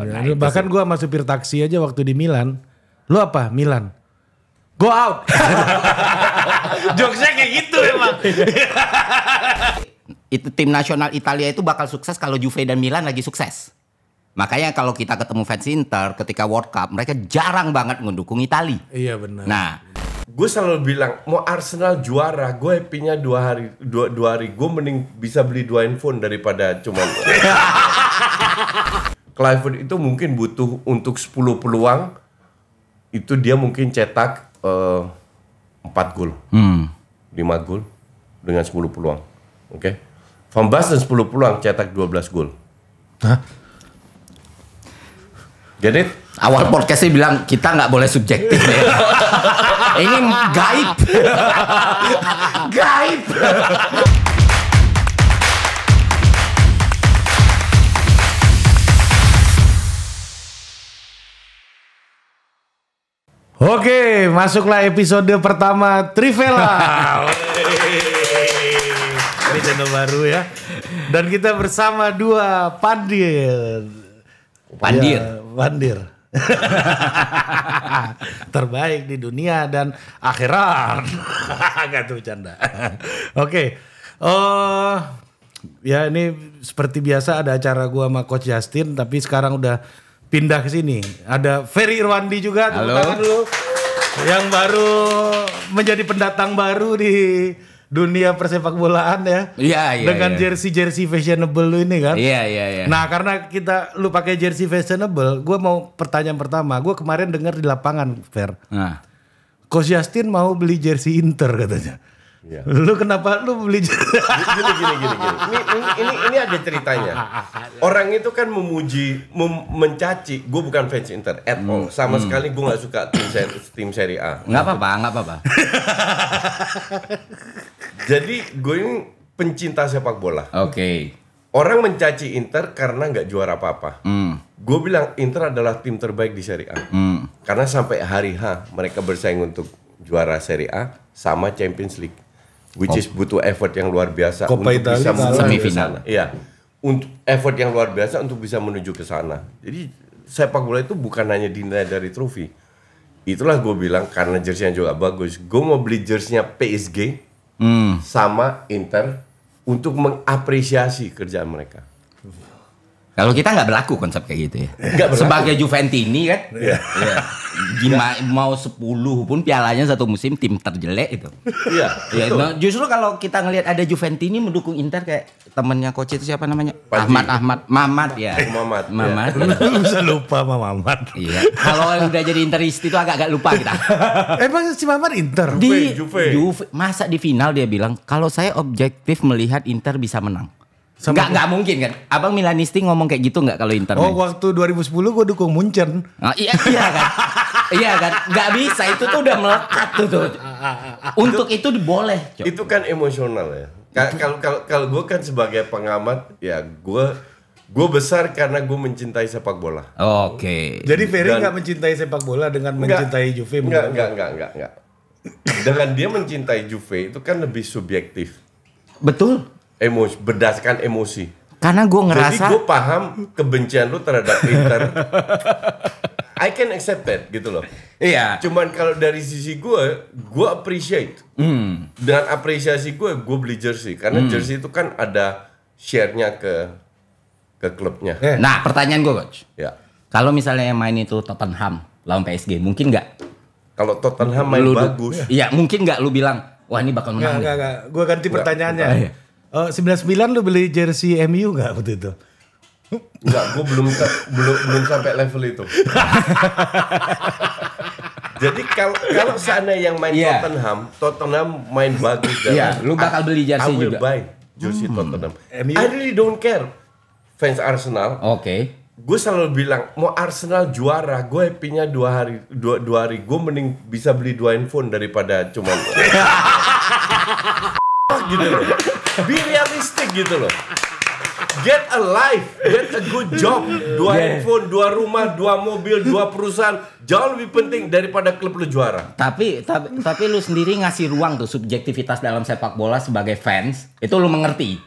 Nah, bahkan gue sama supir taksi aja waktu di Milan. Lu apa? Milan. Go out. Jokesnya kayak gitu emang. Itu tim nasional Italia itu bakal sukses kalau Juve dan Milan lagi sukses. Makanya kalau kita ketemu fans Inter ketika World Cup, mereka jarang banget mendukung Italia. Iya benar. Nah, gue selalu bilang mau Arsenal juara, gue happy-nya 2 hari. Gue mending bisa beli 2 handphone daripada cuman. Clifford itu mungkin butuh untuk 10 peluang, itu dia mungkin cetak 4 gol, 5 gol dengan 10 peluang. Oke. Van Basten 10 peluang cetak 12 gol. Hah? Get it? awal podcastnya bilang kita nggak boleh subjektif ya. Ini gaib. Gaib. Oke, masuklah episode pertama Trivela. Ini channel baru ya. Dan kita bersama dua pandir. Ya, pandir. Terbaik di dunia dan akhirat. Gak tuh bercanda. Oke. Ya ini seperti biasa ada acara gua sama Coach Justin, tapi sekarang udah pindah ke sini. Ada Ferry Irwandi juga, tepuk tangan dulu. Yang baru menjadi pendatang baru di dunia persepak bolaan ya. Iya. Dengan jersey fashionable lu ini kan. Iya. Nah, karena lu pakai jersey fashionable, gue mau pertanyaan pertama. Gue kemarin dengar di lapangan, Fer. Nah. Coach Justin mau beli jersey Inter katanya. Ya. Lu kenapa lu beli jersey? Gini. Ini ada ceritanya. Orang itu kan mencaci. Gue bukan fans Inter at all. Sama sekali gue nggak suka tim Serie A. Nggak apa-apa. Jadi gue ini pencinta sepak bola. Oke. Orang mencaci Inter karena nggak juara apa-apa. Gue bilang Inter adalah tim terbaik di Serie A. Karena sampai hari H mereka bersaing untuk juara Serie A sama Champions League. Which is butuh effort yang luar biasa Coppa untuk Italia bisa menuju ke semifinal. sana. Iya. Untuk effort yang luar biasa untuk bisa menuju ke sana. Jadi sepak bola itu bukan hanya dinilai dari trofi. Itulah gue bilang karena jersey-nya juga bagus. Gue mau beli jersey-nya PSG sama Inter untuk mengapresiasi kerjaan mereka. Kalau kita nggak berlaku konsep kayak gitu ya. Nggak berlaku. Sebagai Juventini kan. Iya. Mau 10 pun pialanya satu musim tim terjelek itu. Iya. Ya, nah, justru kalau kita ngelihat ada Juventini mendukung Inter kayak temennya coach itu siapa namanya? Panji. Mamat ya. Mamat. Lu bisa lupa sama Mamat. Iya. Kalau udah jadi Interisti itu agak lupa kita. Emang si Mamat Inter? Juve. Masa di final dia bilang kalau saya objektif melihat Inter bisa menang. Nggak mungkin kan. Abang Milanisti ngomong kayak gitu nggak kalau Inter? Oh, waktu 2010 gue dukung Munchen. Iya kan. Iya kan. Nggak bisa, itu tuh udah melekat tuh. Untuk itu boleh. Itu kan emosional ya. Kalau gue kan sebagai pengamat ya gue besar karena gue mencintai sepak bola. Oke. Jadi Ferry nggak mencintai sepak bola dengan mencintai Juve? Enggak. Dengan dia mencintai Juve itu kan lebih subjektif. Betul. Berdasarkan emosi. Karena gue ngerasa. Jadi gue paham kebencian lu terhadap Inter. I can accept that gitu loh. Iya. Cuman kalau dari sisi gue appreciate. Dengan apresiasi gue beli jersey. Karena jersey itu kan ada share-nya ke klubnya. Nah, pertanyaan gue coach. Ya. Kalau misalnya yang main itu Tottenham lawan PSG, mungkin nggak? Kalau Tottenham main bagus. Iya, mungkin nggak lu bilang, wah ini bakal menang. Enggak. Gue ganti pertanyaannya. Iya. 99 lu beli jersey MU nggak waktu itu? Enggak, gue belum sampai level itu. Jadi kalau seandainya yang main Tottenham main bagus dan lu bakal beli jersey I will juga. buy jersey Tottenham. MU? I really don't care. Fans Arsenal. Oke. Gue selalu bilang mau Arsenal juara, gue happy-nya 2 hari. Gue mending bisa beli 2 handphone daripada cuman gitu loh. Be realistic gitu loh. Get a life, get a good job. 2 handphone, 2 rumah, 2 mobil, 2 perusahaan jauh lebih penting daripada klub lu juara. Tapi lu sendiri ngasih ruang tuh subjektivitas dalam sepak bola sebagai fans, itu lu mengerti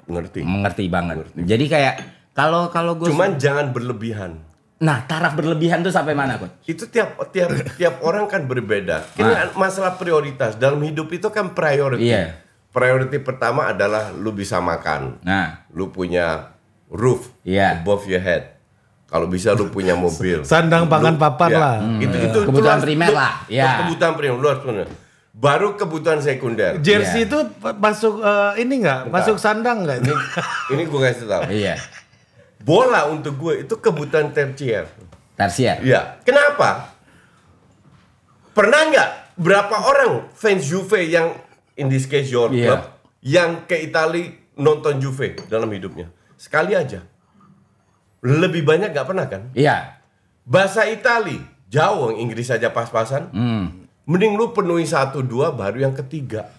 Mengerti. banget. Jadi kayak kalau gue Cuman jangan berlebihan. Nah, taraf berlebihan tuh sampai mana, Coach? Itu tiap orang kan berbeda. Karena masalah prioritas dalam hidup itu kan priority. Iya. Priority pertama adalah lu bisa makan. Nah, Lu punya roof Iya. above your head. Kalau bisa lu punya mobil. Sandang pangan papan Ya, lah. Itu Kebutuhan lu primer lah, ya. Kebutuhan primer lu harus punya. Baru kebutuhan sekunder. Jersey itu masuk ini nggak? Masuk sandang nggak? Ini gue kasih tahu. iya. Bola untuk gue itu kebutuhan tersier. Tersier. Iya. Kenapa? Pernah nggak berapa orang fans Juve yang in this case your Iya. club yang ke Italia nonton Juve dalam hidupnya? Sekali aja. Lebih banyak nggak pernah kan? Iya. Bahasa Itali jauh, Inggris aja pas-pasan. Mending lu penuhi 1-2 baru yang ketiga.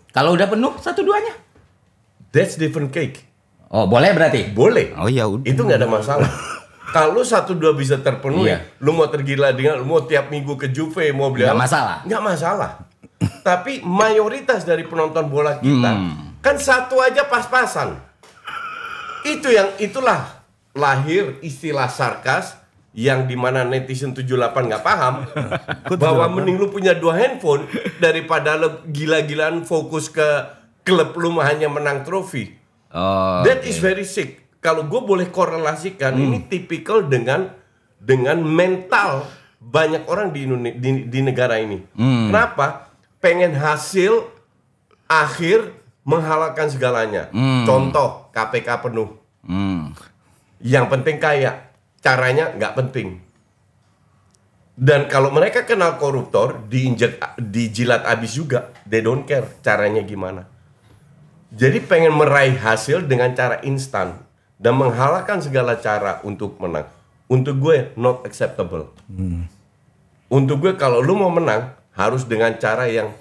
Kalau udah penuh 1-2-nya? That's different cake. Oh, boleh berarti? Boleh. Oh ya udah. Itu nggak ada masalah. Kalau 1-2 bisa terpenuhi, Iya. lu mau tergila dengan, lu mau tiap minggu ke Juve, mau beli Nggak apa? masalah. Nggak masalah. Tapi mayoritas dari penonton bola kita kan satu aja pas-pasan. Itulah lahir istilah sarkas yang dimana netizen 78 nggak paham bahwa mending lu punya 2 handphone daripada lu gila-gilaan fokus ke klub lu hanya menang trofi. Oh. That is very sick. Kalau gue boleh korelasikan, ini tipikal dengan mental banyak orang di negara ini. Kenapa? Pengen hasil akhir menghalalkan segalanya. Contoh KPK penuh. Yang penting kaya, caranya nggak penting. Dan kalau mereka kenal koruptor, dijilat abis juga. They don't care caranya gimana. Jadi pengen meraih hasil dengan cara instan dan menghalalkan segala cara untuk menang. Untuk gue not acceptable. Untuk gue kalau lu mau menang harus dengan cara yang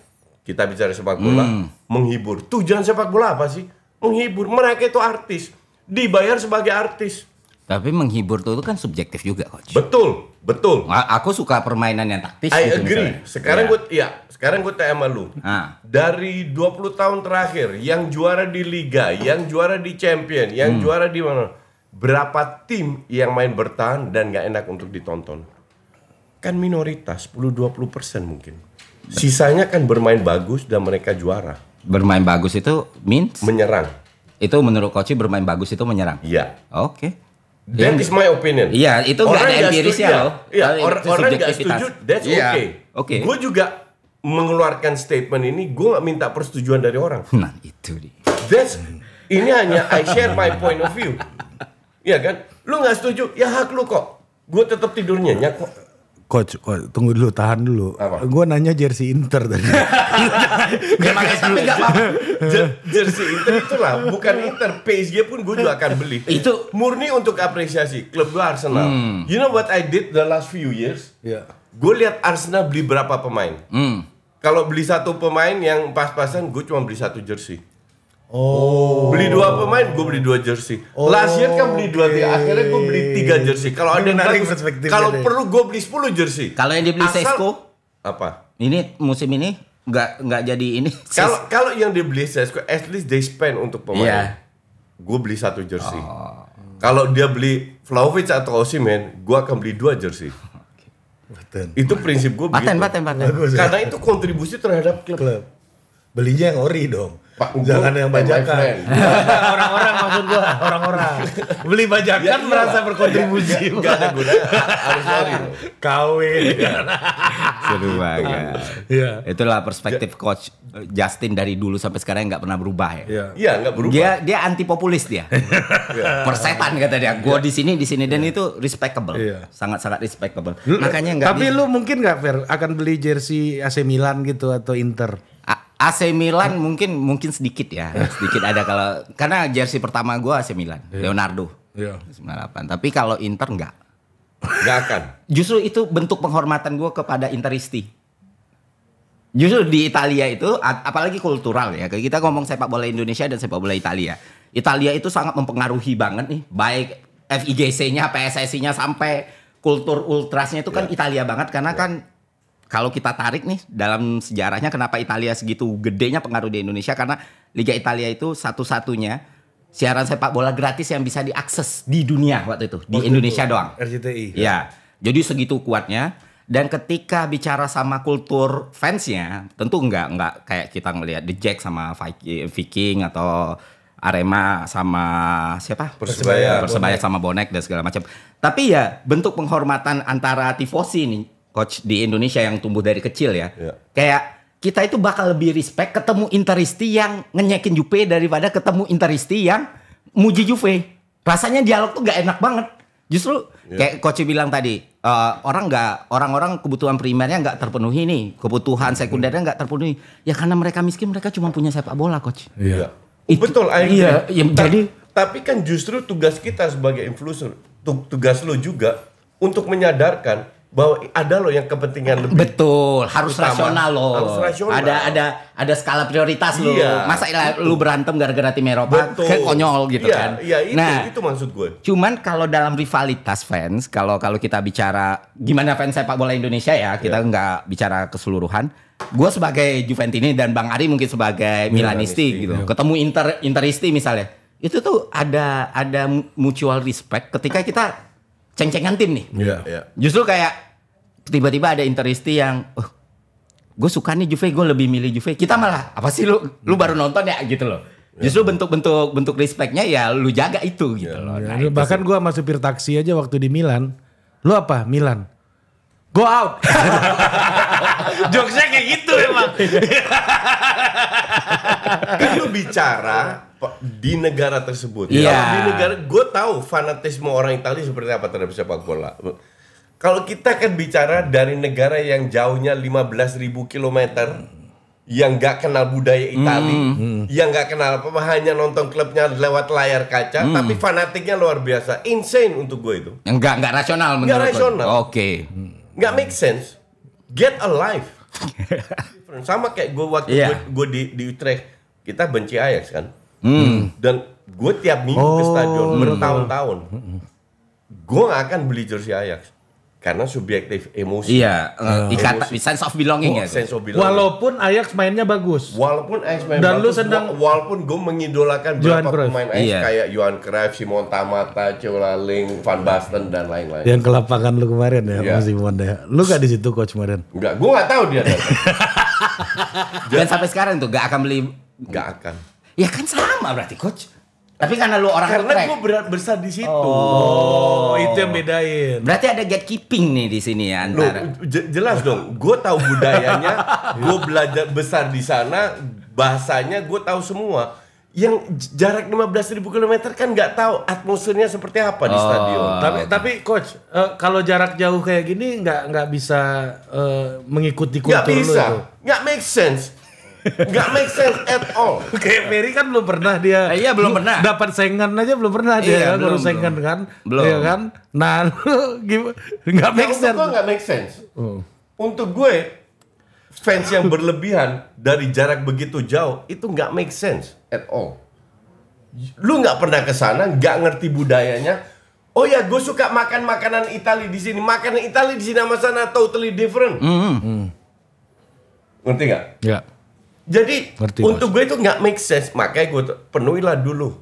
kita bicara sepak bola menghibur. Tujuan sepak bola apa sih? Menghibur. Mereka itu artis, dibayar sebagai artis. Tapi menghibur tuh itu kan subjektif juga, Coach. Betul. Aku suka permainan yang taktis I gitu agree. misalnya. Sekarang gue tanya sama lu. Ah. Dari 20 tahun terakhir yang juara di liga, yang juara di champion, yang juara di mana? Berapa tim yang main bertahan dan gak enak untuk ditonton? Kan minoritas, 10-20% mungkin. Sisanya kan bermain bagus dan mereka juara. Bermain bagus itu means? Menyerang. Itu menurut Coach bermain bagus itu menyerang? Iya. Oke. That is my opinion. Iya, itu nggak ada empirisnya loh. Iya, Itu orang nggak subjektivitas. setuju, that's Iya, okay. oke. Gue juga mengeluarkan statement ini, gue nggak minta persetujuan dari orang. Nah, itu dia. Ini hanya I share my point of view. Iya kan? Lu nggak setuju, ya hak lu kok. Gue tetap tidur nyenyak kok. Coach, tunggu dulu, tahan dulu. Apa? Gue nanya jersey Inter tadi. Tapi nggak apa-apa. Jersey Inter itulah, bukan Inter. PSG pun gue juga akan beli. Itu murni untuk apresiasi. Klub gue Arsenal. You know what I did the last few years? Iya. Gue lihat Arsenal beli berapa pemain. Kalau beli satu pemain yang pas-pasan, gue cuma beli satu jersey. Oh. Beli 2 pemain, gue beli 2 jersey. Last year kan beli 2, akhirnya gue beli 3 jersey. Kalau ada yang Menarik bagus, perspektifnya kalau deh. perlu gue beli 10 jersey. kalau yang dibeli Asal- Sesko, Apa? ini musim ini nggak jadi ini. Kalau yang dibeli Sesko, at least they spend untuk pemain. Iya. Gue beli 1 jersey. Kalau dia beli Vlahovic atau Osimhen, gue akan beli 2 jersey. Betul. Itu prinsip gue begitu. Paten. Bagus, ya. Karena itu kontribusi terhadap klub. Klub. Belinya yang ori dong. Pak, Jangan yang my bajakan. friend. Orang-orang maksud gua, orang-orang. Beli bajakan Ya, merasa iyalah. berkontribusi. Gak ada gunanya, harus sorry. Kawin. Seru banget. Iya. Itulah perspektif Coach Justin dari dulu sampai sekarang nggak pernah berubah ya. Iya. Iya, nggak berubah. Dia anti populis dia. Persetan kata dia. Gua di sini dan itu respectable. Iya. Sangat-sangat respectable. Makanya nggak Tapi lu mungkin nggak Fer akan beli jersey AC Milan gitu atau Inter? AC Milan mungkin sedikit ya. Sedikit ada karena jersey pertama gua AC Milan, Leonardo. Iya. 98. Tapi kalau Inter enggak. Nggak akan. Justru itu bentuk penghormatan gua kepada Interisti. Justru di Italia itu, apalagi kultural ya. Kita ngomong sepak bola Indonesia dan sepak bola Italia. Italia itu sangat mempengaruhi banget nih. Baik FIGC-nya, PSSI-nya sampai kultur ultrasnya itu kan Italia banget. Karena kan kalau kita tarik nih dalam sejarahnya kenapa Italia segitu gedenya pengaruh di Indonesia. Karena Liga Italia itu satu-satunya siaran sepak bola gratis yang bisa diakses di dunia waktu itu, di Indonesia doang. RCTI. Ya, jadi segitu kuatnya. Dan ketika bicara sama kultur fansnya, tentu nggak kayak kita ngelihat The Jack sama Viking atau Arema sama siapa? Persebaya sama Bonek dan segala macam. Tapi ya bentuk penghormatan antara tifosi nih, coach di Indonesia yang tumbuh dari kecil ya. Kayak kita itu bakal lebih respect ketemu Interisti yang ngenyekin Juve daripada ketemu Interisti yang muji Juve. Rasanya dialog tuh gak enak banget. Justru kayak coach bilang tadi, orang-orang kebutuhan primernya nggak terpenuhi nih, kebutuhan sekundernya nggak terpenuhi. Ya karena mereka miskin, mereka cuma punya sepak bola, coach. Iya. Betul, iya. Jadi tapi kan justru tugas kita sebagai influencer, tugas lo juga untuk menyadarkan bahwa ada loh yang kepentingan lebih. Betul, harus utama. rasional loh. Harus rasional. Ada skala prioritas loh. Iya. Masa lu berantem gara-gara tim Eropa, kayak konyol gitu kan. Iya, itu maksud gue. Cuman kalau dalam rivalitas fans, kalau kita bicara gimana fans sepak bola Indonesia ya, kita nggak bicara keseluruhan. Gue sebagai Juventini dan Bang Ari mungkin sebagai Milanisti gitu. Ketemu Interisti misalnya. Itu tuh ada mutual respect ketika kita ceng-cengan tim nih. Iya. Justru kayak tiba-tiba ada Interisti yang gue suka nih Juve, gue lebih milih Juve. Kita malah apa sih lu baru nonton ya gitu loh. Justru bentuk respectnya ya lu jaga itu gitu loh. Nah, bahkan gue sama supir taksi aja waktu di Milan. Lu apa? Milan. Go out. Jokesnya kayak gitu emang. Kan lu bicara di negara tersebut. Iya. Kalau di negara, gue tahu fanatisme orang Italia seperti apa terhadap sepak bola. Kalau kita kan bicara dari negara yang jauhnya 15.000 kilometer, yang nggak kenal budaya Italia, yang nggak kenal apa, hanya nonton klubnya lewat layar kaca, tapi fanatiknya luar biasa, insane untuk gue itu. Nggak rasional menurut Nggak rasional. Oke. Nggak make sense. Get alive. Sama kayak gue waktu gue di Utrecht, kita benci Ajax kan. Dan gue tiap minggu ke stadion bertahun-tahun. Gue gak akan beli jersey Ajax karena subjektif emosi. Iya, sense of belonging ya. Sense of belonging. Walaupun Ajax mainnya bagus. Walaupun Ajax main dan bagus, lu sedang walaupun gue mengidolakan Johan beberapa Cruyff. pemain Ajax Iya. kayak Johan Cruyff, Simon Tamata, Colaling, Van Basten dan lain-lain. yang ke lapangan lu kemarin ya, Iya. masih ya. Lu gak di situ coach kemarin? Enggak, gue gak tahu dia datang. Dan sampai sekarang tuh gak akan beli. Gak akan. Ya kan sama berarti coach. Tapi karena lu orang Karena Utrecht. gue besar di situ. Oh, itu yang bedain. Berarti ada gatekeeping nih di sini ya Loh, antara. jelas dong, gue tahu budayanya, gue belajar besar di sana, bahasanya gue tahu semua. Yang jarak 15.000 km kan nggak tahu atmosfernya seperti apa di stadion. Tapi coach, kalau jarak jauh kayak gini nggak bisa mengikuti Nggak kultur lu itu. bisa, nggak make sense, nggak make sense at all. Kayak Ferry kan belum pernah dia. Iya, belum pernah. Dapat sengan aja belum pernah Iya, dia kan, belum, baru sengan kan. Belum. Iya kan? Nah, lu gimana? Nggak make Untuk sense. gue nggak make sense. Untuk gue fans yang berlebihan dari jarak begitu jauh itu nggak make sense at all. Lu nggak pernah ke sana, nggak ngerti budayanya. Oh ya, gue suka makan makanan Italia di sini. Makanan Italia di sini sama sana totally different. Ngerti nggak? Ya. Jadi Ngerti, untuk gue itu nggak make sense. Makanya gue penuhilah dulu.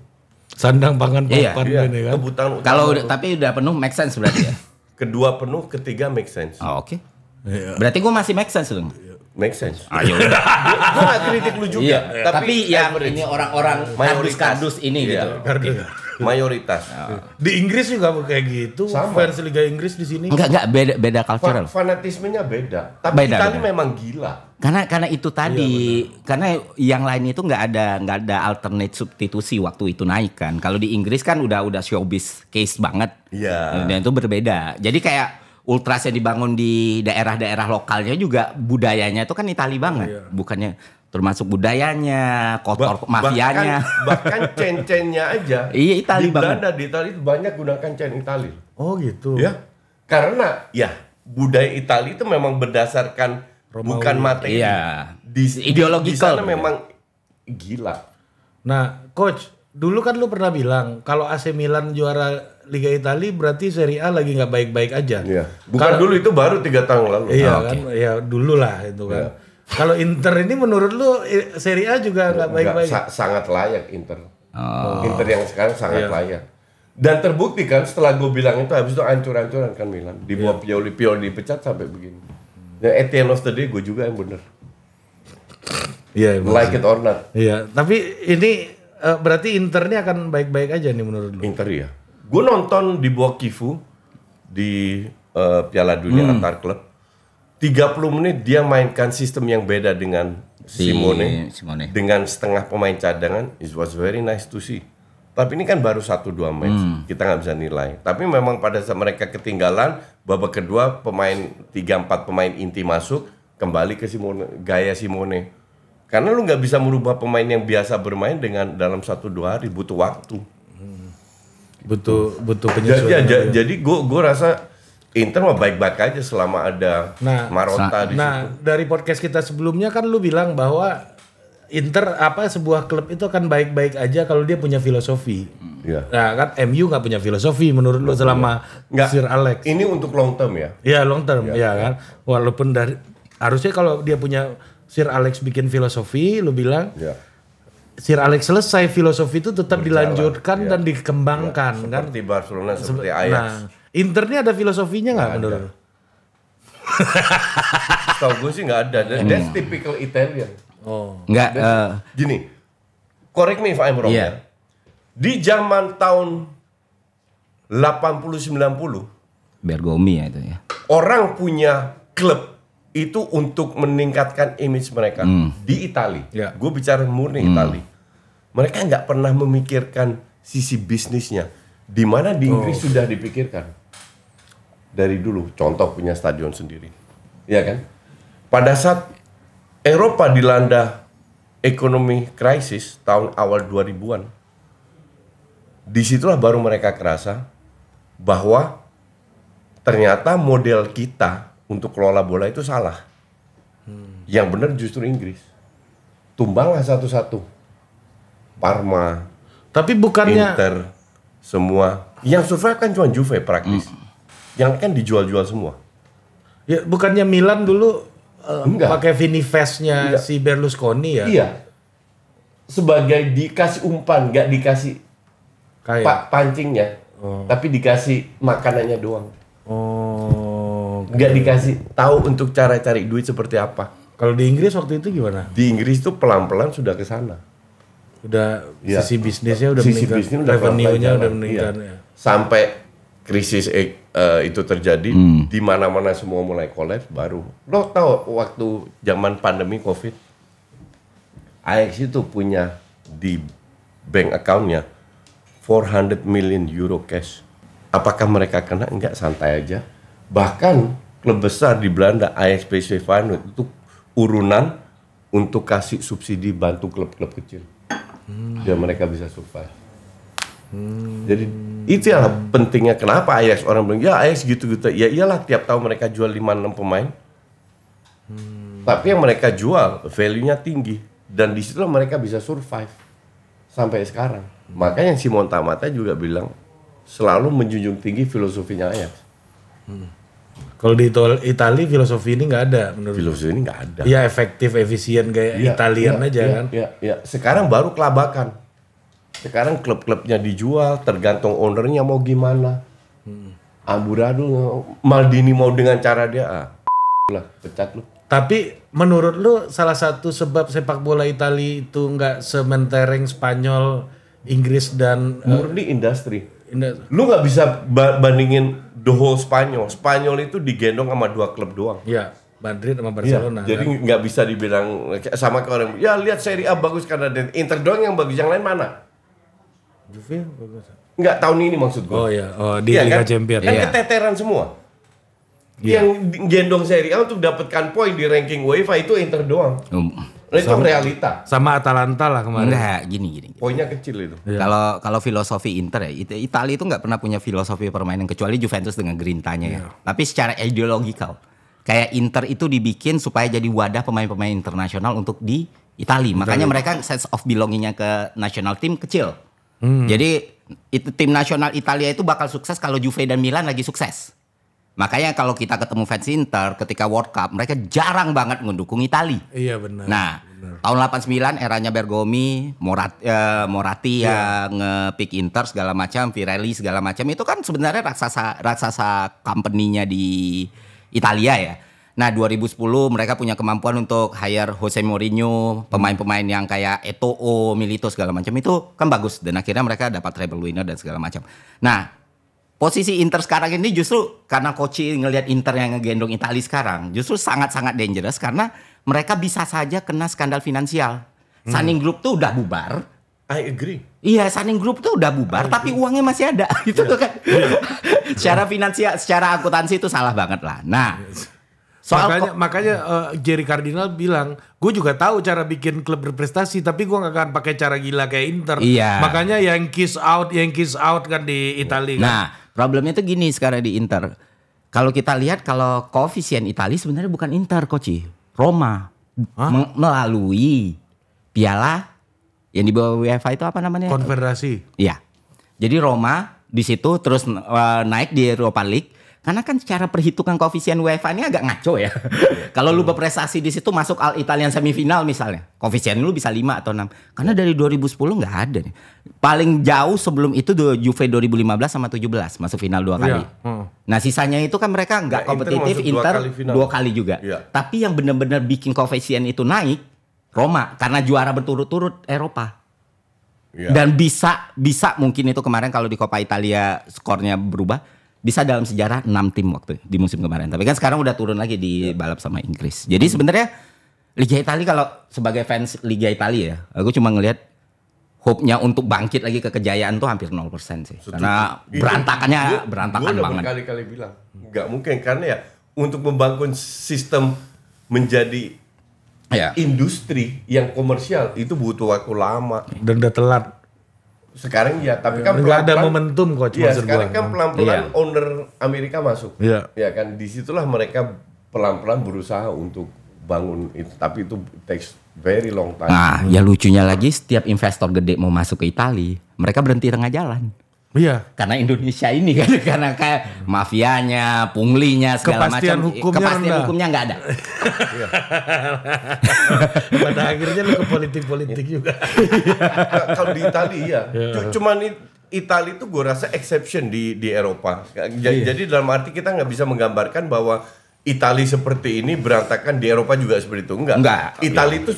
Sandang pangan Iya. papan Iya, ini kan. kebutuhan utama. Kalau tapi udah penuh make sense berarti ya. Kedua penuh, ketiga make sense. Oh, oke. Iya. Berarti gue masih make sense dong. Make sense. Ayo udah. Gue nggak kritik lu juga. Iya. Tapi yang average. ini orang-orang Mayoritas. kardus ini Iya. gitu. Mayoritas. Di Inggris juga kayak gitu. Sama. Fans Liga Inggris di sini. Enggak beda cultural. Fanatismenya beda. Tapi Beda, Italia beda. memang gila. Karena itu tadi, karena yang lain itu nggak ada alternate substitusi waktu itu naik kan. Kalau di Inggris kan udah showbiz case banget. Iya. Dan itu berbeda. Jadi kayak ultras yang dibangun di daerah-daerah lokalnya juga budayanya itu kan Itali banget. Bukannya termasuk budayanya, kotor mafianya. Bahkan cen-cennya aja. Iya, Itali di Belanda, di Itali banyak gunakan cen Itali. Oh gitu. Ya. Karena ya budaya Itali itu memang berdasarkan bukan materi. Iya. Di Ideological. sana memang gila. Nah, coach, dulu kan lu pernah bilang kalau AC Milan juara Liga Italia berarti Serie A lagi nggak baik-baik aja. Iya. Bukan dulu, itu baru 3 tahun lalu. Iya kan, ya dulu lah itu kan. Iya. Kalau Inter ini menurut lu Serie A juga nggak baikbaik. Sangat layak Inter. Inter yang sekarang sangat layak. Dan terbukti kan setelah gue bilang itu habis itu hancur-hancuran kan Milan. Dibawa Pioli dipecat sampai begini. Dan at the end of the day gue juga yang bener. Iya, Like it or not. Iya, tapi ini berarti Inter ini akan baik-baik aja nih menurut lu? Inter ya. Gue nonton di bawah Kifu di Piala Dunia antar klub. 30 menit dia mainkan sistem yang beda dengan Simone. Dengan setengah pemain cadangan. It was very nice to see. Tapi ini kan baru 1-2 match, kita nggak bisa nilai. Tapi memang pada saat mereka ketinggalan, babak kedua pemain 3-4 pemain inti masuk, kembali ke Simone, gaya Simone. Karena lu nggak bisa merubah pemain yang biasa bermain dengan dalam 1-2 hari, butuh waktu. Butuh penyesuaian. Jadi gue rasa Inter mah baik-baik aja selama ada Marotta di situ. Nah, dari podcast kita sebelumnya kan lu bilang bahwa Inter sebuah klub itu akan baik-baik aja kalau dia punya filosofi. Iya. Nah kan MU nggak punya filosofi menurut lu selama Sir Alex. Ini untuk long term ya? Iya long term, ya kan. Walaupun harusnya kalau dia punya Sir Alex bikin filosofi, lu bilang Sir Alex selesai filosofi itu tetap dilanjutkan dan dikembangkan kan. Seperti Barcelona, seperti Ajax. Nah, Inter ini ada filosofinya nggak menurut lu? Setahu gue sih nggak ada. That's typical Italian. Enggak. Gini, correct me if I'm wrong ya. Di zaman tahun 80-90, Bergomi ya itu ya. orang punya klub itu untuk meningkatkan image mereka di Italia. Gue bicara murni Italia. Mereka nggak pernah memikirkan sisi bisnisnya. Di mana di Inggris sudah dipikirkan dari dulu. Contoh punya stadion sendiri, ya kan? Pada saat Eropa dilanda ekonomi krisis tahun awal 2000-an. Disitulah baru mereka kerasa bahwa ternyata model kita untuk kelola bola itu salah. Yang benar justru Inggris. Tumbanglah satu-satu. Parma, tapi bukannya Inter, semua. Yang survive kan cuma Juve praktis. Yang kan dijual-jual semua. ya bukannya Milan dulu Enggak. pakai Vinifest-nya si Berlusconi ya? Iya. Sebagai dikasih umpan, nggak dikasih Kayak. pancingnya, tapi dikasih makanannya doang. Nggak Okay. dikasih tahu untuk cara cari duit seperti apa. Kalau di Inggris waktu itu gimana? Di Inggris tuh pelan-pelan sudah ke sana. Udah Iya. sisi bisnisnya udah Sisi meningkat, bisnis udah revenue-nya pelan-pelan udah jalan. meningkat Iya. ya. Sampai krisis itu terjadi, di mana-mana semua mulai kolaps baru. Lo tahu waktu zaman pandemi Covid, Ajax itu punya di bank account-nya 400 million euro cash. Apakah mereka kena? Enggak, santai aja. Bahkan klub besar di Belanda, Ajax, PSV Feyenoord itu urunan untuk kasih subsidi bantu klub-klub kecil. Biar mereka bisa survive. Jadi itu yang pentingnya kenapa Ajax, orang bilang ya Ajax gitu-gitu. Ya iyalah, tiap tahun mereka jual 5-6 pemain. Tapi yang mereka jual value-nya tinggi dan di situlah mereka bisa survive sampai sekarang. Makanya Simon Tamata juga bilang selalu menjunjung tinggi filosofinya Ajax. Kalau di Italia filosofi ini nggak ada menurut. Filosofi ini nggak ada. Iya efektif, efisien kayak Italian aja kan. Iya. Sekarang baru kelabakan. Sekarang klub-klubnya dijual, tergantung ownernya mau gimana. Amburadul, Maldini mau dengan cara dia, lah pecat lu. Tapi menurut lu salah satu sebab sepak bola Italia itu nggak sementereng Spanyol, Inggris dan Murni industri. Lu nggak bisa bandingin the whole Spanyol. Spanyol itu digendong sama 2 klub doang. ya Madrid sama Barcelona. Jadi nggak bisa dibilang sama ke orang. Ya lihat Serie A bagus karena Inter doang yang bagus, yang lain mana? Juve bagus. Nggak tahun ini maksud gue. Oh iya, di Liga Champions. Kan keteteran semua. Iya. Yang gendong Serie A untuk dapatkan poin di ranking UEFA itu Inter doang. Nah, itu realita. Sama Atalanta lah kemarin. Enggak, gini. Poinnya kecil itu. Kalau filosofi Inter ya, Italia itu nggak pernah punya filosofi permainan kecuali Juventus dengan grintanya ya. Tapi secara ideologikal, kayak Inter itu dibikin supaya jadi wadah pemain-pemain internasional untuk di Italia. Makanya mereka sense of belongingnya ke national team kecil. Jadi itu tim nasional Italia itu bakal sukses kalau Juve dan Milan lagi sukses. Makanya kalau kita ketemu fans Inter ketika World Cup, mereka jarang banget mendukung Italia. Iya benar. Nah, Tahun 89 eranya Bergomi, Moratti yang nge-pick Inter segala macam, Pirelli segala macam itu kan sebenarnya raksasa company-nya di Italia ya. Nah 2010 mereka punya kemampuan untuk hire Jose Mourinho, pemain-pemain yang kayak Eto'o, Milito segala macam itu kan bagus. Dan akhirnya mereka dapat treble winner dan segala macam. Nah posisi Inter sekarang ini justru karena coach ngelihat Inter yang ngegendong Italia sekarang justru sangat-sangat dangerous karena mereka bisa saja kena skandal finansial. Sunning Group tuh udah bubar. I agree. Iya, Sunning Group tuh udah bubar tapi uangnya masih ada gitu kan. Secara finansial, secara akuntansi itu salah banget lah. Nah, makanya Jerry Cardinal bilang, gue juga tahu cara bikin klub berprestasi, tapi gue gak akan pakai cara gila kayak Inter. Iya. Makanya Yankees out kan di Italia. Kan? Nah, problemnya tuh gini sekarang di Inter. Kalau kita lihat kalau koefisien Italia sebenarnya bukan Inter, Coach. Roma melalui piala yang di bawah UEFA itu apa namanya? Konfederasi. Iya. Jadi Roma di situ terus naik di Europa League. Karena kan cara perhitungan koefisien UEFA ini agak ngaco ya. Kalau lu berprestasi di situ masuk Al Italian semifinal misalnya, koefisien lu bisa 5 atau 6. Karena dari 2010 nggak ada nih. Paling jauh sebelum itu Juve 2015 sama 17 masuk final 2 kali. Nah sisanya itu kan mereka nggak kompetitif. Inter 2 kali juga. Tapi yang benar-benar bikin koefisien itu naik Roma karena juara berturut-turut Eropa. Dan bisa mungkin itu kemarin kalau di Coppa Italia skornya berubah. Bisa dalam sejarah 6 tim waktu di musim kemarin. Tapi kan sekarang udah turun lagi di balap sama Inggris. Jadi sebenarnya Liga Italia kalau sebagai fans Liga Italia ya, aku cuma ngelihat hope-nya untuk bangkit lagi ke kejayaan tuh hampir 0% sih. Karena berantakan banget. Gue udah berkali-kali bilang, nggak mungkin karena ya untuk membangun sistem menjadi industri yang komersial itu butuh waktu lama. Dan udah telat. Sekarang ya, tapi kan nggak ada momentum Coach. Iya, sekarang kan pelan-pelan owner Amerika masuk. Iya. Ya kan, disitulah mereka pelan-pelan berusaha untuk bangun itu, tapi itu takes very long time. Nah, ya lucunya lagi setiap investor gede mau masuk ke Italia, mereka berhenti tengah jalan. Iya. Karena Indonesia ini kan karena kayak mafianya, punglinya segala macam, kepastian hukumnya nggak ada. Pada akhirnya lu ke politik juga. Kalau di Italia cuman Italia itu gue rasa exception di Eropa. Jadi dalam arti kita nggak bisa menggambarkan bahwa Italia seperti ini berantakan di Eropa juga seperti itu. Enggak. Italia itu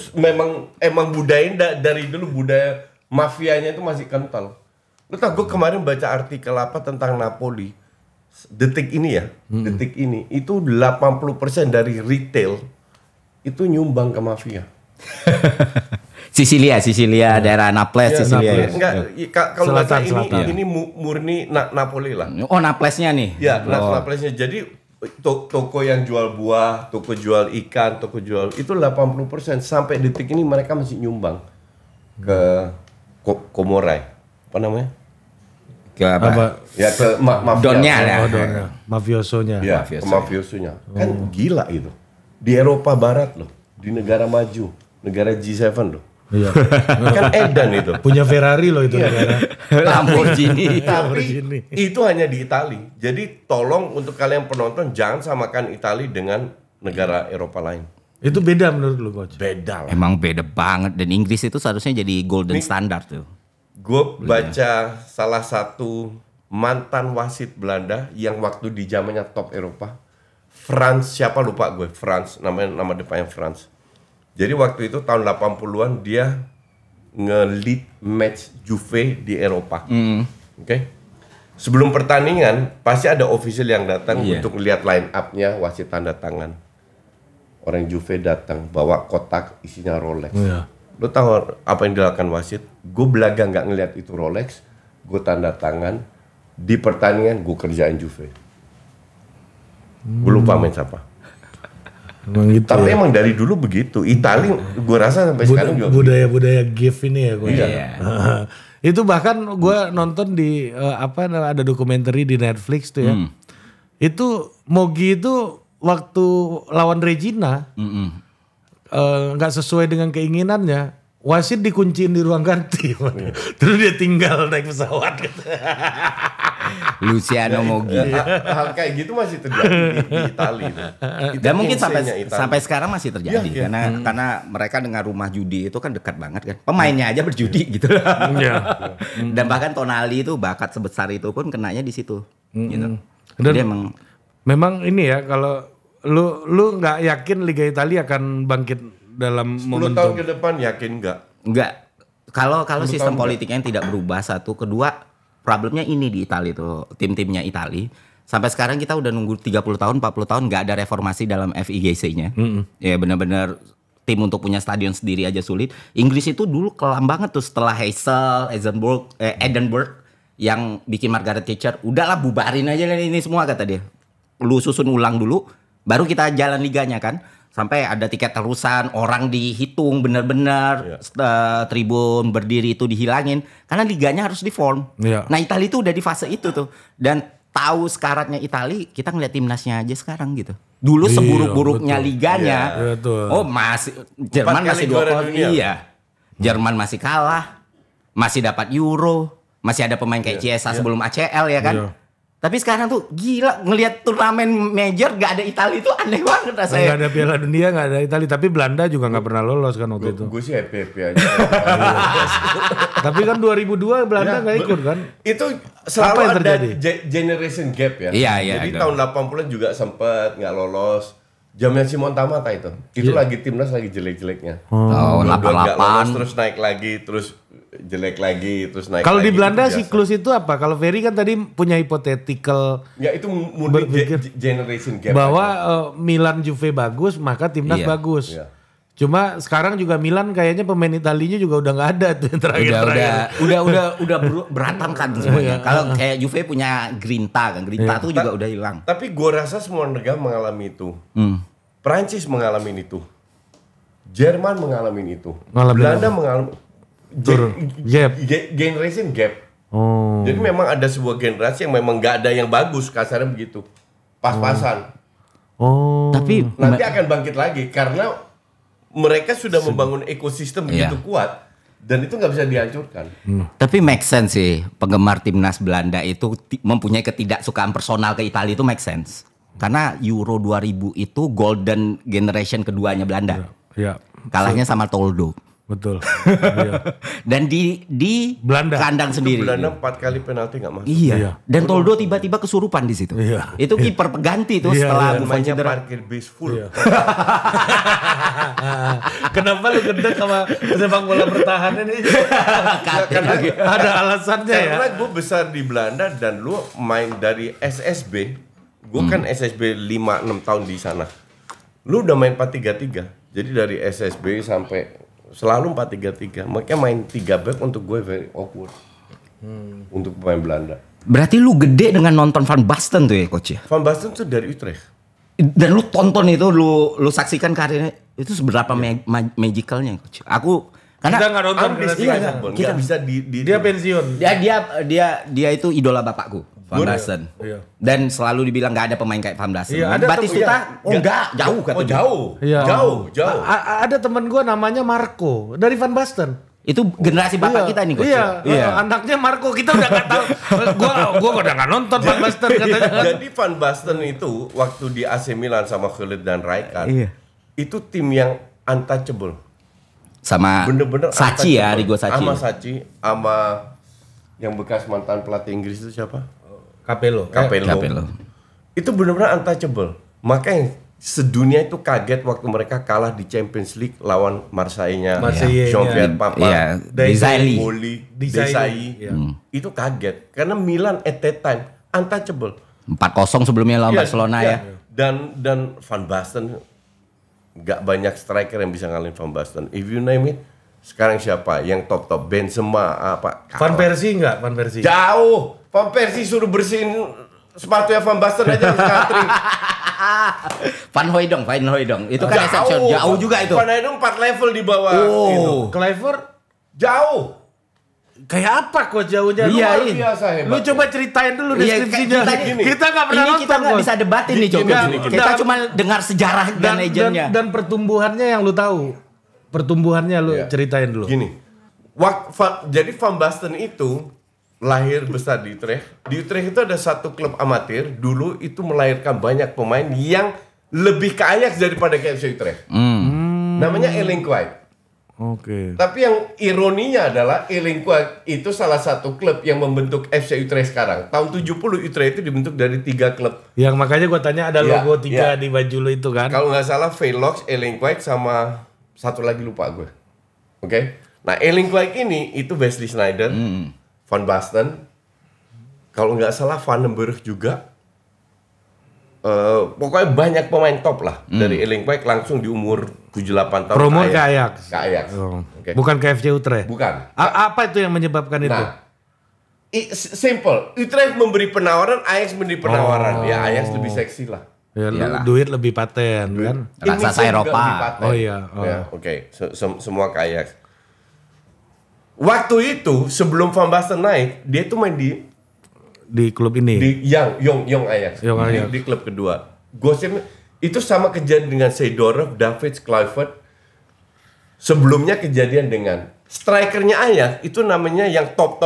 emang budaya dari dulu budaya mafianya itu masih kental. Lu tau gue kemarin baca artikel apa tentang Napoli. Detik ini itu 80% dari retail itu nyumbang ke mafia. Sisilia daerah Naples, Sisilia. Enggak, kalau baca ini murni Napoli lah. Oh, Naplesnya nih. Ya, Naplesnya. Jadi toko yang jual buah, toko jual ikan, toko jual itu 80% sampai detik ini mereka masih nyumbang ke Komorai. Apa namanya? Ke apa? Ya ke mafia. Donnya ya. Mafiosonya. Ya, mafiosonya. Kan gila itu. Di Eropa Barat loh, di negara maju, negara G7 loh. Iya. Kan edan itu. Punya Ferrari loh itu negara. Lamborghini. Tapi itu hanya di Italia. Jadi tolong untuk kalian penonton jangan samakan Italia dengan negara Eropa lain. Itu beda menurut lu Coach? Beda lah. Emang beda banget dan Inggris itu seharusnya jadi golden standard tuh. Gue baca salah satu mantan wasit Belanda yang waktu di zamannya top Eropa, Frans, siapa lupa gue, Frans, nama depannya Frans. Jadi waktu itu tahun 80-an dia nge-lead match Juve di Eropa. Oke. Sebelum pertandingan pasti ada official yang datang untuk lihat line up-nya, wasit tanda tangan. Orang Juve datang bawa kotak isinya Rolex. Lo tahu apa yang dilakukan wasit? Gue belaga nggak ngelihat itu Rolex, gue tanda tangan di pertandingan gue kerjain Juve. Gue lupa main siapa. Emang gitu. Tapi emang dari dulu begitu. Italia, gue rasa sampai sekarang juga. Budaya gift ini ya gue. Iya. Itu bahkan gue nonton di ada dokumenter di Netflix tuh ya. Itu Mogi itu waktu lawan Regina. Nggak sesuai dengan keinginannya, wasit dikunciin di ruang ganti, terus dia tinggal naik pesawat. Luciano Moggi. Hal kayak gitu masih terjadi di Italia. Dan mungkin insane-nya Italia. sampai sekarang masih terjadi Iya, karena mereka dengan rumah judi itu kan dekat banget kan. Pemainnya aja berjudi gitu loh. Iya. Dan bahkan Tonali itu bakat sebesar itu pun kenanya di situ. Gitu. Dan Jadi emang memang ini ya, kalau lu nggak yakin Liga Italia akan bangkit dalam 10 tahun momentum. ke depan yakin nggak? enggak, kalau sistem tahun politiknya yang tidak berubah, satu, kedua problemnya ini di Italia tuh, tim-timnya Italia sampai sekarang kita udah nunggu 30 tahun 40 tahun nggak ada reformasi dalam FIGC-nya. Ya benar-benar tim untuk punya stadion sendiri aja sulit. Inggris itu dulu kelam banget tuh setelah Edinburgh yang bikin Margaret Thatcher, udahlah bubarin aja ini semua kata dia. Lu susun ulang dulu baru kita jalan liganya kan. Sampai ada tiket terusan, orang dihitung benar-benar, tribun berdiri itu dihilangin karena liganya harus diform. Iya. Nah, Italia itu udah di fase itu tuh. Dan tahu sekaratnya Italia, kita ngeliat timnasnya aja sekarang gitu. Dulu Iya, seburuk-buruknya betul. liganya. Iya, betul. Oh, masih Jerman kali masih juara 2 dunia. iya. Jerman masih kalah. Masih dapat Euro, masih ada pemain kayak Chiesa sebelum ACL ya kan. Iya. Tapi sekarang tuh gila ngelihat turnamen major gak ada Italia itu aneh banget Nggak rasanya. ada Piala Dunia, nggak ada Italia, tapi Belanda juga nggak pernah lolos kan waktu itu. Gue sih happy aja. Tapi kan 2002 Belanda nggak ikut kan? Itu Apa selalu yang ada terjadi? generation gap ya. Iya, iya, Jadi ada. tahun 80-an juga sempet nggak lolos. Jamnya Simon Tamata itu. Itu lagi timnas lagi jelek-jeleknya. Oh, Dua-dua nggak lolos, 88. terus naik lagi, terus jelek lagi, terus naik Kalau lagi. di Belanda Itu biasa. siklus itu apa? Kalau Ferry kan tadi punya hypothetical Ya itu murni generation gap. bahwa aja. Milan Juve bagus, maka timnas Iya. bagus. Iya. Cuma sekarang juga Milan kayaknya pemain Italinya juga udah nggak ada tuh yang terakhir. udah berantakan semuanya. Kalau kayak Juve punya Grinta kan, Grinta tuh juga udah hilang. Tapi gue rasa semua negara mengalami itu. Prancis mengalami itu. Jerman mengalami itu. Ngalamin Belanda apa? mengalami Turun. Gap. generation gap. Oh. Jadi memang ada sebuah generasi yang memang nggak ada yang bagus, kasarnya begitu. Pas-pasan. Oh. Tapi Nanti akan bangkit lagi karena mereka sudah membangun ekosistem Iya. begitu kuat dan itu nggak bisa dihancurkan. Tapi make sense sih, penggemar timnas Belanda itu mempunyai ketidaksukaan personal ke Italia itu make sense. Karena Euro 2000 itu golden generation keduanya Belanda. Ya, Kalahnya sama Toldo. betul. Iya. Dan di Belanda. kandang Itu sendiri. Belanda 4 kali penalti nggak masuk. Iya. Iya. Dan Toldo tiba-tiba kesurupan di situ. Iya. Itu kiper pengganti tuh Iya, setelah iya. Buffon Mainnya cedera. parkir base full. Iya. Kenapa lu gendek sama sepak bola bertahan ini? Karena Ada alasannya ya. Karena gue besar di Belanda dan lu main dari SSB. Gue kan SSB 5-6 tahun di sana. Lu udah main 4-3-3. Jadi dari SSB sampai selalu 4-3-3. Makanya main 3 back untuk gue very awkward. Untuk pemain Belanda. Berarti lu gede dengan nonton Van Basten tuh ya coach ya? Van Basten tuh dari Utrecht. Dan lu tonton itu, lu saksikan karirnya itu seberapa magicalnya coach. Aku Kita karena nggak nonton Ambis karena dia dia- nggak kita- bisa di dia pensiun. dia itu idola bapakku, Van Basten. Iya. Dan selalu dibilang nggak ada pemain kayak Van Basten. Iya, ada Batistuta, temen- enggak, jauh kata Oh dia. jauh. Iya. Jauh. Ada teman gue namanya Marco dari Van Basten. Itu generasi bapak kita nih coach. Iya, anaknya Marco kita udah nggak tahu. Gua udah nggak nonton Van Basten katanya. Jadi Van Basten itu waktu di AC Milan sama Gullit dan Rijkaard. Iya. Itu tim yang untouchable. Sama Bener-bener Sachi ya, untouchable. Rigo Sachi. Sama Sachi, sama yang bekas mantan pelatih Inggris itu siapa? Capello. Capello. Itu benar-benar untouchable. Makanya sedunia itu kaget waktu mereka kalah di Champions League lawan Marseille-nya Marseille-nya. Jean-Pierre Papin, Iya, Desailly. Oli, Desailly. Desailly. Iya. Itu kaget karena Milan at that time untouchable. 4-0 sebelumnya lawan Iya, Barcelona iya. ya. Dan Van Basten nggak banyak striker yang bisa ngalahin Van Basten. If you name it, sekarang siapa yang top Benzema apa? Van Kalah. Persie enggak? Van Persie. Jauh. Van Persie suruh bersihin sepatunya Van Basten aja di country. Van Hooijdonk. Itu kan exception. Jauh juga itu. Van Hooijdonk 4 level di bawah itu. Cliver Jauh. kayak apa kok jauhnya? Iya, Luar biasa Lu hebat. coba ceritain dulu Iya, deskripsinya. Kita nggak pernah ini nonton. kita nggak Bos. bisa debatin nih coba. Gini. Kita Dan- cuma dengar sejarah dan legendnya. dan pertumbuhannya yang lu tahu. Pertumbuhannya lu Iya. ceritain dulu. Gini. Jadi Van Basten itu lahir besar di Utrecht. Di Utrecht itu ada satu klub amatir dulu itu melahirkan banyak pemain yang lebih ke Ajax daripada ke FC Utrecht. Namanya Elinkwijk. Oke. Tapi yang ironinya adalah Elinkwijk itu salah satu klub yang membentuk FC Utrecht sekarang. Tahun 70 Utrecht itu dibentuk dari 3 klub. Yang makanya gue tanya ada Iya, logo 3 iya. di baju lu itu kan. Kalau nggak salah Velox, Elinkwijk sama satu lagi lupa gue. Oke. Nah Elinkwijk ini itu Wesley Sneijder, Van Basten, kalau nggak salah Vandenberg juga. Pokoknya banyak pemain top lah dari Elinkwijk langsung di umur 7-8 tahun. Promo ke ke Ajax. Ke Ajax. Oh. Oke. Bukan ke FC Utrecht. Bukan. Apa itu yang menyebabkan itu? Nah, simple. Utrecht memberi penawaran, Ajax memberi penawaran. Ya Ajax lebih seksi lah. Ya, Iyalah. duit lebih paten kan. Raksasa Indonesia juga Eropa. lebih paten. Oh iya. Oh. Ya, oke. Semua ke Ajax. Waktu itu sebelum Van Basten naik, dia tuh main Di klub ini. di Young Ajax. Young Ajax. Di klub kedua. Gosip itu sama kejadian dengan Seedorf, Davids, Kluivert. Sebelumnya kejadian dengan strikernya Ajax itu namanya yang top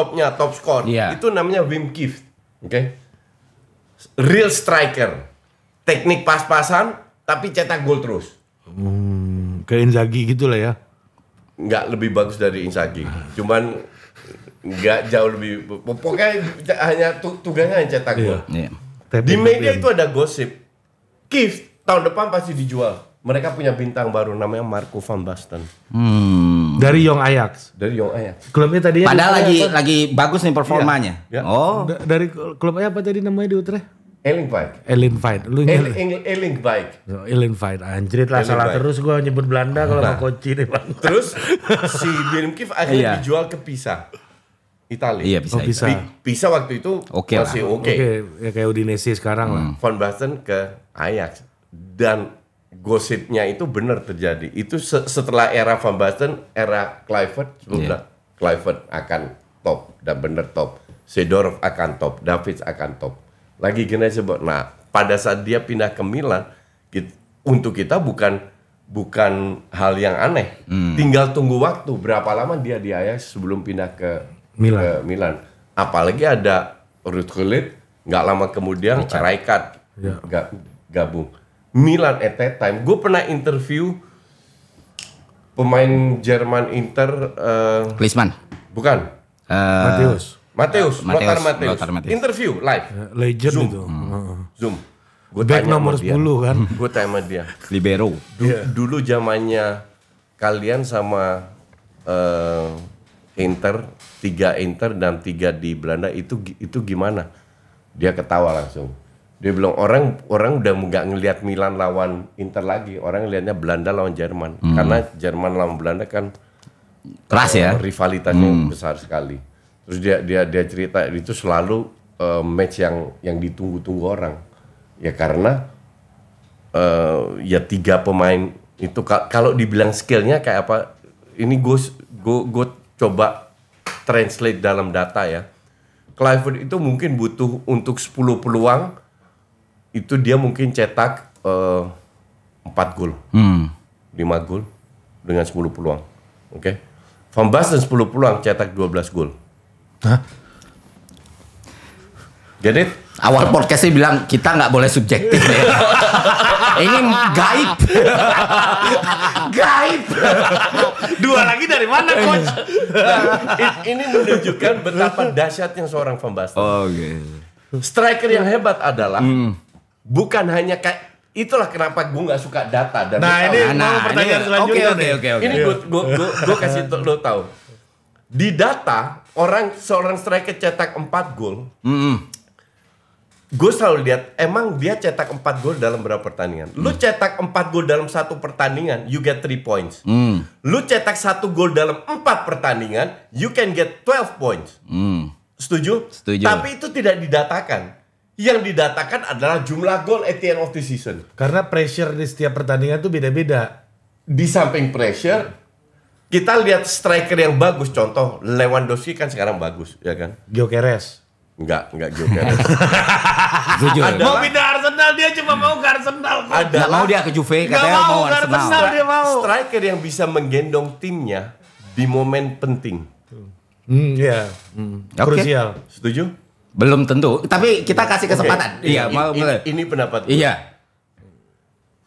skor. Iya. Itu namanya Wim Kieft. Oke. Real striker. Teknik pas-pasan tapi cetak gol terus. Ke Inzaghi gitu lah ya. Nggak lebih bagus dari Inzaghi. Cuman nggak jauh lebih. Pokoknya hanya tugasnya yang cetak gol. Iya. Di media itu ada gosip. Kieft tahun depan pasti dijual. Mereka punya bintang baru namanya Marco van Basten. Dari Young Ajax. Dari Young Ajax. Klubnya tadinya Padahal di Utrecht apa? lagi bagus nih performanya. Iya. Oh. Dari klubnya apa tadi namanya di Utrecht? Elinkwijk. Elinkwijk. Lu nyebut Elinkwijk. Elinkwijk. Anjrit lah salah Elinkwijk. terus gua nyebut Belanda kalau mau Koci nih Bang. Terus si Wim Kieft akhirnya Iya. dijual ke Pisa. Italia. Iya bisa. Oh, bisa. Pisa waktu itu Oke masih lah. oke. Oke, ya kayak Udinese sekarang lah. Van Basten ke Ajax. Dan gosipnya itu benar terjadi. Itu setelah era Van Basten, era Kluivert, sebelumnya Kluivert akan top dan benar top. Seedorf akan top, Davids akan top. Lagi generasi nah pada saat dia pindah ke Milan, untuk kita bukan hal yang aneh. Tinggal tunggu waktu berapa lama dia di Ajax sebelum pindah ke Milan. Apalagi ada Ruud Gullit, nggak lama kemudian Rijkaard gabung. Milan at that time, gue pernah interview pemain Jerman Inter, Klinsmann. bukan Mateus, Lothar Lothar Matthäus. Matthäus. Interview live, legend Zoom. itu. Zoom. Gue Back nomor 10 kan. Gue tanya sama dia. Libero. Dulu zamannya kalian sama Inter, 3 Inter dan 3 di Belanda itu gimana? Dia ketawa langsung. Dia bilang orang udah nggak ngelihat Milan lawan Inter lagi, orang ngelihatnya Belanda lawan Jerman. Karena Jerman lawan Belanda kan Keras ya. rivalitasnya besar sekali. Terus dia cerita itu selalu match yang ditunggu-tunggu orang. Ya karena ya 3 pemain itu kalau dibilang skillnya kayak apa? Ini gue coba translate dalam data ya. Kluivert itu mungkin butuh untuk 10 peluang itu dia mungkin cetak 4 gol, 5 gol dengan 10 peluang. Oke. Van Basten 10 peluang cetak 12 gol. Hah? Get it? Awal podcastnya bilang kita nggak boleh subjektif ya. Ini gaib. Gaib. Dua lagi dari mana coach? Ini menunjukkan betapa dahsyatnya seorang Van Basten. Oke. Striker yang hebat adalah bukan hanya kayak itulah kenapa gue nggak suka data dan Nah, lo tahu. ini mau pertanyaan selanjutnya nih. Oke. Ini gue kasih lo tahu. Di data seorang striker cetak 4 gol. Gue selalu lihat emang dia cetak 4 gol dalam berapa pertandingan. Lu cetak 4 gol dalam 1 pertandingan, you get 3 points. Lu cetak 1 gol dalam 4 pertandingan, you can get 12 points. Setuju? Setuju. Tapi itu tidak didatakan. Yang didatakan adalah jumlah gol at the end of the season. Karena pressure di setiap pertandingan tuh beda-beda. Di samping pressure, kita lihat striker yang bagus. Contoh Lewandowski kan sekarang bagus, ya kan? Gyökeres. Enggak Gyökeres. Setuju. Mau pindah Arsenal, dia cuma mau ke Arsenal. Nggak mau dia ke Juve, Nggak katanya mau mau ke Arsenal. Arsenal. Dia mau. Striker yang bisa menggendong timnya di momen penting. Iya. Oke. Krusial. Setuju? Belum tentu, tapi kita kasih kesempatan. Oke. Iya, mau boleh. Ini pendapat gue. Iya.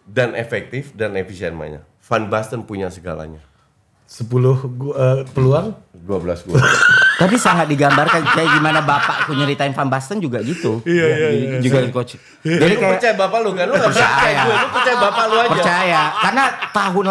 Dan efektif dan efisien mainnya. Van Basten punya segalanya. 10 peluang. 12 gol. Tapi sangat digambarkan kayak gimana bapakku nyeritain Van Basten juga gitu. Iya. Juga coach. Jadi Jadi lu percaya bapak lu kan? Lu gak percaya gue, lu percaya bapak lu aja. percaya karena tahun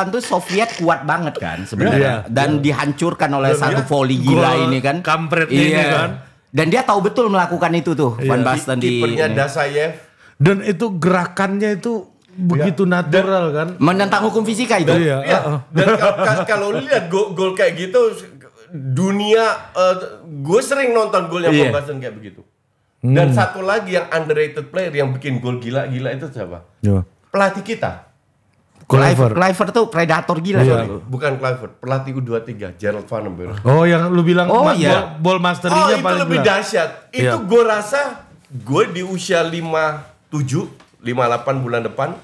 88 tuh Soviet kuat banget kan sebenarnya dan dihancurkan oleh satu volley gila Gol ini kan. kampretnya ini kan. Dan dia tahu betul melakukan itu tuh Van Basten di Kipernya ini. Dasayev. Dan itu gerakannya itu begitu natural kan. Menentang hukum fisika itu. Iya. Ya, dan kalau lu lihat gol kayak gitu dunia gue sering nonton golnya Van Basten kayak begitu. Dan satu lagi yang underrated player yang bikin gol gila-gila itu siapa? Iya. Pelatih kita. Kluivert tuh predator gila. Bukan Kluivert, pelatih U23 Gerald Van den Berg. Oh, yang lu bilang iya. ball mastery-nya itu paling lebih gila. dahsyat. Itu gue rasa gue di usia 58 bulan depan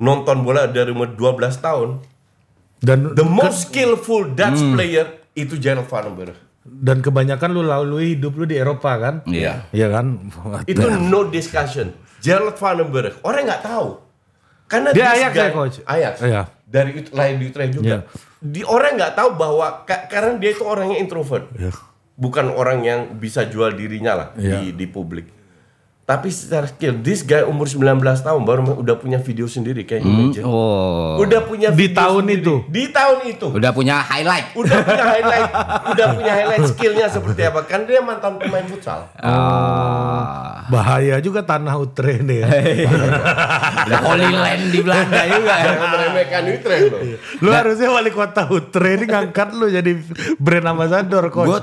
nonton bola dari umur 12 tahun. Dan The most skillful Dutch player itu Gerald Van den Berg. dan kebanyakan lu lalui hidup lu di Eropa kan? Iya. Iya kan? Itu no discussion. Gerald Van den Berg. Orang nggak tahu. Karena Dia this Ajax guy- ya, Coach? Ajax. Iya. Dari lahir di Utrecht juga. Iya. Orang nggak tahu bahwa karena dia itu orangnya introvert. Iya. Bukan orang yang bisa jual dirinya lah Iya. di publik. Tapi secara skill, this guy umur 19 tahun baru udah punya video sendiri kayak imagine. Oh. Udah punya Di video tahun sendiri. itu? Di tahun itu. Udah punya highlight. Udah punya highlight skillnya seperti apa. Kan dia mantan pemain futsal. Bahaya juga tanah Utrecht nih ya. Ada Holy Land di Belanda juga. Jangan meremehkan Utrecht loh. Lu harusnya wali kota Utrecht ini ngangkat lu jadi brand ambassador, Coach. Gue